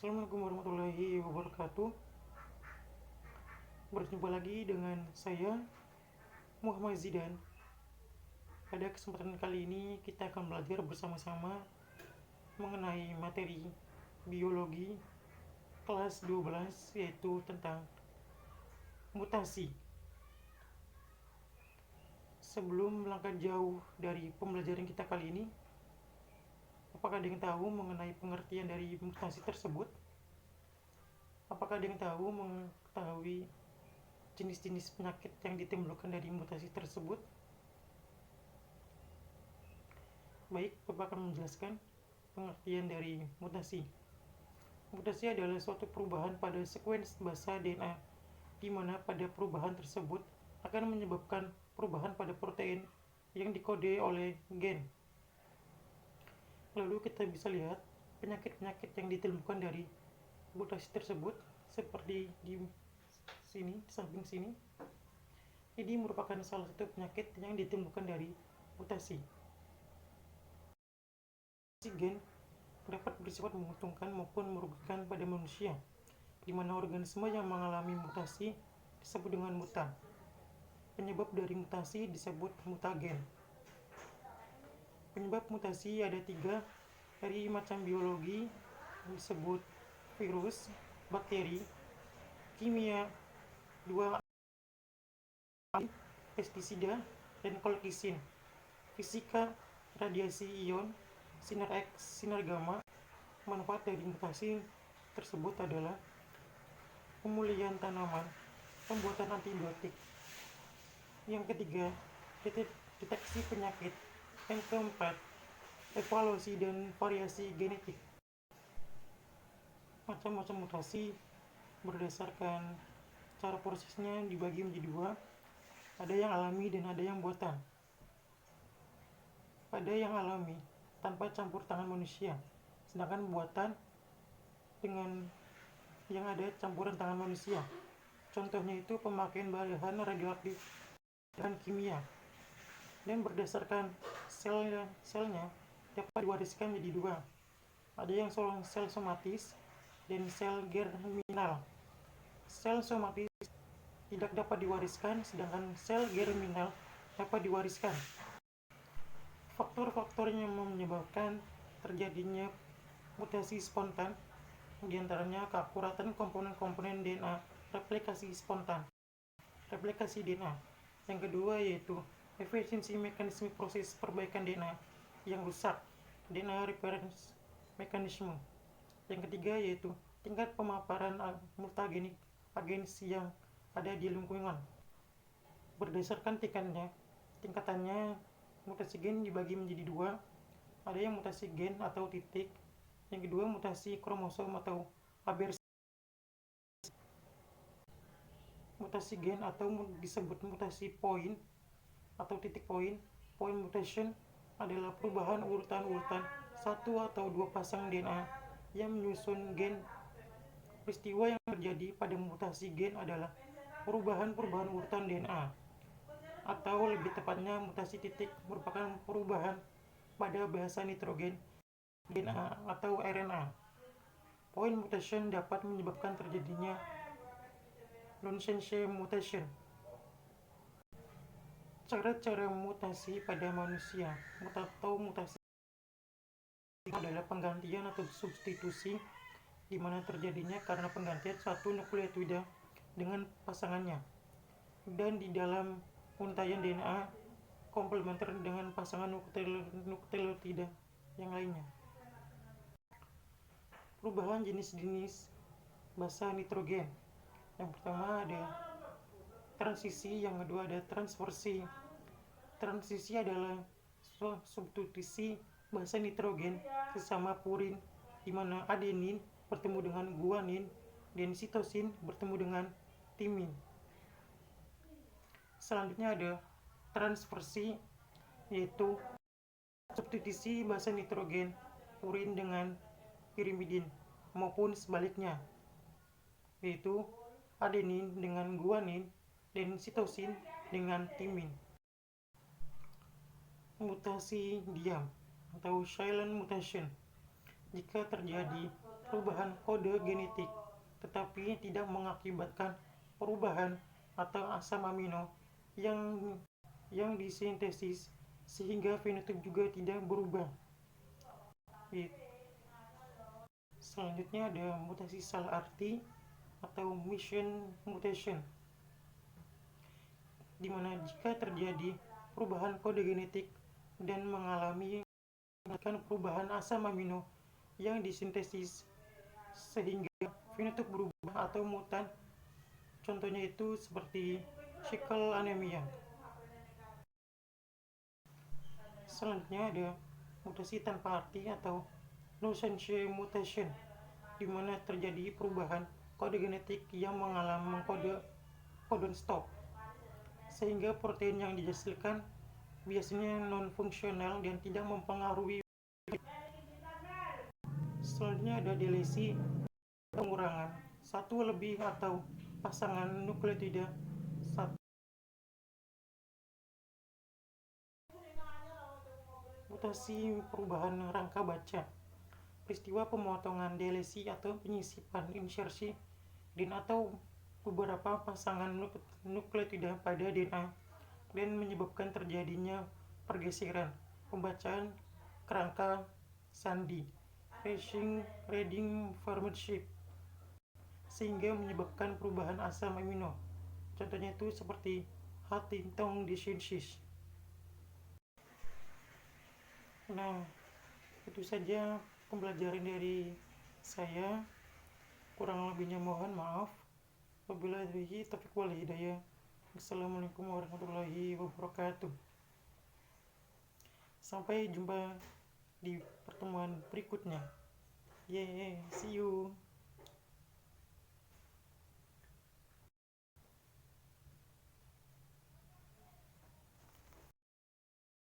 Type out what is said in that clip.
Assalamualaikum warahmatullahi wabarakatuh. Berjumpa lagi dengan saya Muhammad Zidan. Pada kesempatan kali ini kita akan belajar bersama-sama mengenai materi biologi kelas 12, yaitu tentang mutasi. Sebelum melangkah jauh dari pembelajaran kita kali ini, apakah ada yang tahu mengenai pengertian dari mutasi tersebut? Apakah ada yang tahu mengetahui jenis-jenis penyakit yang ditimbulkan dari mutasi tersebut? Baik, Bapak akan menjelaskan pengertian dari mutasi. Mutasi adalah suatu perubahan pada sekuens basa DNA, di mana pada perubahan tersebut akan menyebabkan perubahan pada protein yang dikode oleh gen. Lalu kita bisa lihat penyakit-penyakit yang ditimbulkan dari mutasi tersebut, seperti di sini, di samping sini. Ini merupakan salah satu penyakit yang ditimbulkan dari mutasi. Gen dapat bersifat menguntungkan maupun merugikan pada manusia, di mana organisme yang mengalami mutasi disebut dengan mutan. Penyebab dari mutasi disebut mutagen. Penyebab mutasi ada 3 dari macam biologi, disebut virus, bakteri, kimia, 2 pestisida, dan kolektisin. Fisika, radiasi ion, sinar X, sinar gamma. Manfaat dari mutasi tersebut adalah pemulihan tanaman, pembuatan antibiotik. Yang ketiga, deteksi penyakit. Yang keempat, evaluasi dan variasi genetik. Macam-macam mutasi berdasarkan cara prosesnya dibagi menjadi 2. Ada yang alami dan ada yang buatan. Pada yang alami tanpa campur tangan manusia, sedangkan buatan dengan yang ada campuran tangan manusia. Contohnya itu pemakaian bahan radioaktif dan kimia. Dan berdasarkan selnya dapat diwariskan menjadi 2. Ada yang sel somatis dan sel germinal. Sel somatis tidak dapat diwariskan, sedangkan sel germinal dapat diwariskan. Faktor-faktor yang menyebabkan terjadinya mutasi spontan, diantaranya keakuratan komponen-komponen DNA, replikasi spontan, replikasi DNA. Yang kedua yaitu efisiensi mekanisme proses perbaikan DNA yang rusak, DNA repair mechanism. Yang ketiga yaitu tingkat pemaparan mutagenik agens yang ada di lingkungan. Berdasarkan tingkatannya, mutasi gen dibagi menjadi 2. Ada yang mutasi gen atau titik, yang kedua mutasi kromosom atau aberrasi. Mutasi gen atau disebut mutasi point atau titik point mutation adalah perubahan urutan-urutan 1 atau 2 pasang DNA yang menyusun gen. Peristiwa yang terjadi pada mutasi gen adalah perubahan urutan DNA, atau lebih tepatnya mutasi titik merupakan perubahan pada basa nitrogen DNA atau RNA. Point mutation dapat menyebabkan terjadinya nonsense mutation. Cara-cara mutasi pada manusia atau mutasi adalah penggantian atau substitusi, di mana terjadinya karena penggantian satu nukleotida dengan pasangannya, dan di dalam untaian DNA komplementer dengan pasangan nukleotida yang lainnya. Perubahan jenis-jenis basa nitrogen. Yang pertama ada transisi, yang kedua ada transversi. Transisi adalah substitusi basa nitrogen sesama purin, di mana adenin bertemu dengan guanin dan sitosin bertemu dengan timin. Selanjutnya ada transversi, yaitu substitusi basa nitrogen purin dengan pirimidin maupun sebaliknya, yaitu adenin dengan guanin dan sitosin dengan timin. Mutasi diam atau silent mutation. Jika terjadi perubahan kode genetik, tetapi tidak mengakibatkan perubahan atau asam amino yang disintesis, sehingga fenotip juga tidak berubah. Selanjutnya ada mutasi salah arti atau mission mutation, di mana jika terjadi perubahan kode genetik dan mengalami perubahan asam amino yang disintesis sehingga fenotip berubah atau mutan. Contohnya itu seperti sickle anemia. Selanjutnya ada mutasi tanpa arti atau nonsense mutation, di mana terjadi perubahan kode genetik yang mengkode codon stop, sehingga protein yang dihasilkan biasanya non-fungsional dan tidak mempengaruhi. Selanjutnya ada delesi, pengurangan satu lebih atau pasangan nukleotida satu. Mutasi perubahan rangka baca, peristiwa pemotongan delesi atau penyisipan insersi dan atau beberapa pasangan nukleotida pada DNA dan menyebabkan terjadinya pergeseran pembacaan kerangka sandi reading format shape, sehingga menyebabkan perubahan asam amino. Contohnya itu seperti Huntington disease. Nah, itu saja pembelajaran dari saya. Kurang lebihnya mohon maaf. Wabillahi taufiq wal hidayah. Assalamualaikum warahmatullahi wabarakatuh. Sampai jumpa di pertemuan berikutnya. See you.